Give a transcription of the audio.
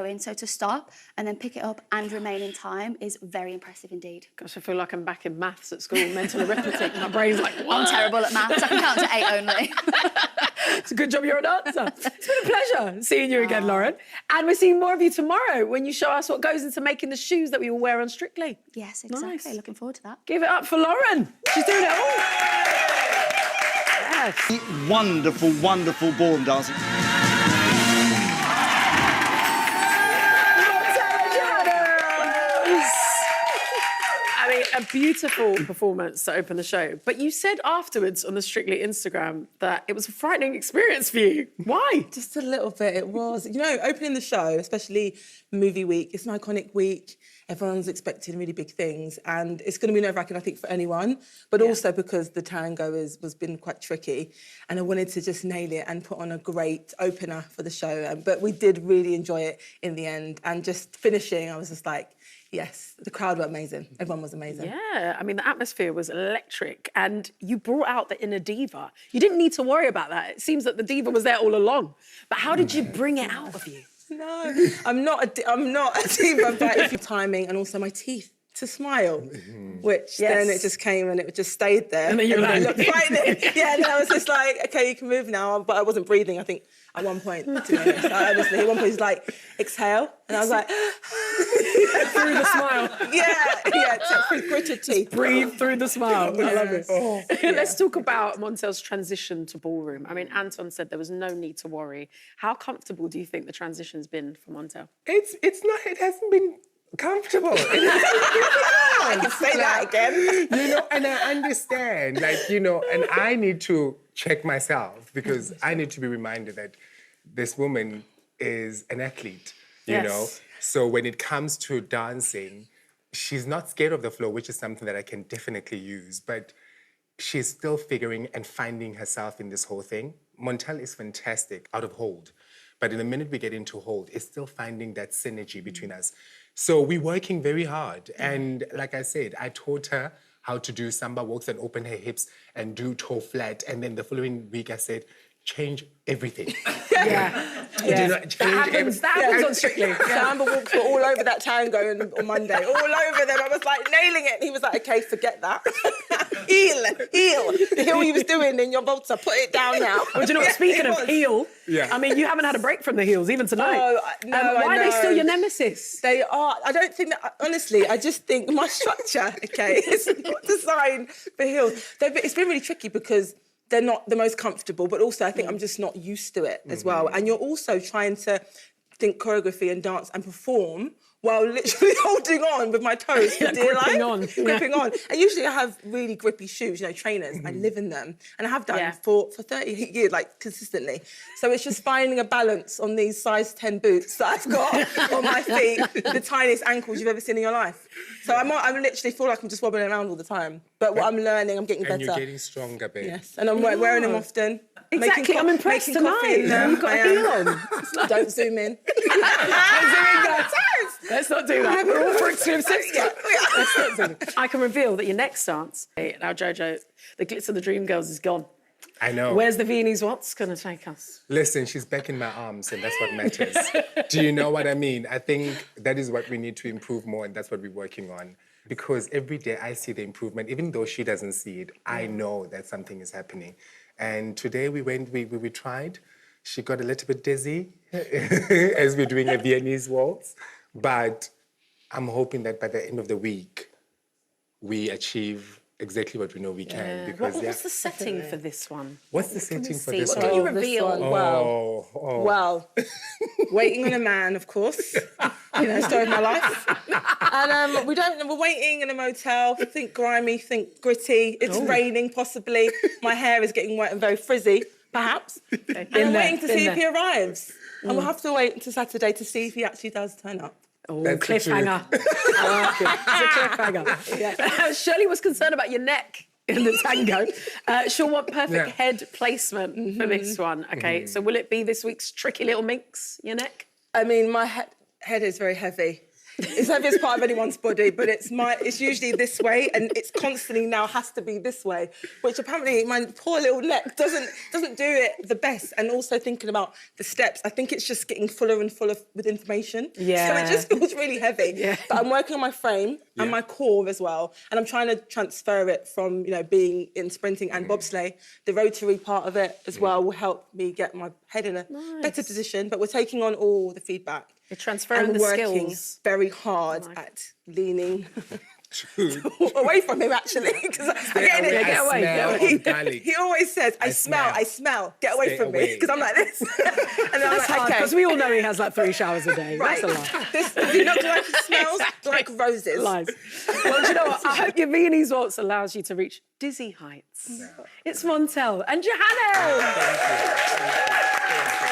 going. So to stop and then pick it up and remain in time is very impressive indeed. Gosh, I feel like I'm back in maths at school, mental arithmetic. My brain's like, what? I'm terrible at maths. I can count to 8 only. It's a good job you're a dancer. It's been a pleasure seeing you again, Lauren. And we're seeing more of you tomorrow when you show us what goes into making the shoes that we all wear on Strictly. Yes, exactly. Nice. Looking forward to that. Give it up for Lauren. She's doing it all. Yes. Wonderful, wonderful ballroom dancing. I mean, a beautiful performance to open the show. But you said afterwards on the Strictly Instagram that it was a frightening experience for you. Why? Just a little bit, it was. You know, opening the show, especially movie week, it's an iconic week. Everyone's expecting really big things, and it's going to be nerve-wracking, I think, for anyone, but also because the tango was been quite tricky, and I wanted to just nail it and put on a great opener for the show. But we did really enjoy it in the end, and just finishing, I was just like, yes, the crowd were amazing. Everyone was amazing. Yeah, I mean, the atmosphere was electric, and you brought out the inner diva. You didn't need to worry about that. It seems that the diva was there all along. But how did you bring it out of you? No, I'm not a diva, but it's timing and also my teeth to smile, which then it just came and it just stayed there. And then you were like... looked frightening. Yeah, and then I was just like, okay, you can move now, but I wasn't breathing, I think, at one point, to be honest. Honestly, at one point, he's like, exhale, and I was like... through the smile. Yeah, through gritted teeth. Breathe through the smile. I love it. Oh, Let's talk about Montell's transition to ballroom. I mean, Anton said there was no need to worry. How comfortable do you think the transition's been for Montell? It's not, it hasn't been comfortable. I can say that again. You know, and I understand, like, you know, and I need to check myself because I need to be reminded that this woman is an athlete, you know? So when it comes to dancing, she's not scared of the floor, which is something that I can definitely use, but she's still figuring and finding herself in this whole thing. Montell is fantastic out of hold, but in the minute we get into hold, it's still finding that synergy between us. So we're working very hard. And like I said, I taught her how to do samba walks and open her hips and do toe flat. And then the following week I said, change everything. That happens on Strictly. Samba walks were all over that tango on Monday, all over them. I was like nailing it. And he was like, okay, forget that. Heel. The heel you was doing in your waltzer, put it down now. Well, do you know what, speaking of heel, I mean, you haven't had a break from the heels even tonight. Why are they still your nemesis? They are. I don't think that, honestly, I just think my structure, is not designed for heels. It's been really tricky because they're not the most comfortable, but also I think I'm just not used to it as well. And you're also trying to think choreography and dance and perform while literally holding on with my toes for dear life. Gripping on. And usually I have really grippy shoes, you know, trainers. I live in them. And I have done for 30 years, like, consistently. So it's just finding a balance on these size 10 boots that I've got on my feet, the tiniest ankles you've ever seen in your life. So I literally feel like I'm just wobbling around all the time. But what I'm learning, I'm getting better. And you're getting stronger, babe. Yes, and I'm wearing them often. Exactly, I'm impressed tonight. You've got a heel on. Don't zoom in. Let's not do that. We're all for exclusive. Let's not zoom in. I can reveal that your next dance, now Jojo, the glitz of the Dreamgirls is gone. I know. Where's the Viennese waltz going to take us? Listen, she's back in my arms and that's what matters. Do you know what I mean? I think that is what we need to improve more and that's what we're working on. Because every day I see the improvement, even though she doesn't see it, I know that something is happening. And today we tried. She got a little bit dizzy as we're doing a Viennese waltz. But I'm hoping that by the end of the week, we achieve exactly what we know we can. Because what's the setting for this one? What's the setting for this What one? can you reveal? Well, waiting on a man, of course. You know, story of my life. And we're waiting in a motel. Think grimy, think gritty. It's raining, possibly. My hair is getting wet and very frizzy, perhaps. And I'm waiting to see if he arrives. And we'll have to wait until Saturday to see if he actually does turn up. Oh, cliffhanger. I like it. It's a cliffhanger. Yeah. Shirley was concerned about your neck in the tango. She'll want perfect head placement for this one. Okay, so will it be this week's tricky little minx, your neck? I mean, my head is very heavy. It's the heaviest part of anyone's body, but it's usually this way, and it's constantly now has to be this way, which apparently my poor little neck doesn't do it the best. And also thinking about the steps, I think it's just getting fuller and fuller with information. Yeah. So it just feels really heavy. Yeah. But I'm working on my frame and my core as well, and I'm trying to transfer it from being in sprinting and bobsleigh. The rotary part of it as well will help me get my head in a better position. But we're taking on all the feedback. You're transferring and the working skills. very hard at leaning away from him, actually. Because Get away. He always says, I smell, get away from me. Because I'm like this. And then I'm like, okay. Because we all know he has like 3 showers a day. Right. That's a lie. Does he not like he smells like roses? Lies. Well, do you know what? I hope your Viennese waltz allows you to reach dizzy heights. It's Montel and Johannes. Thank you.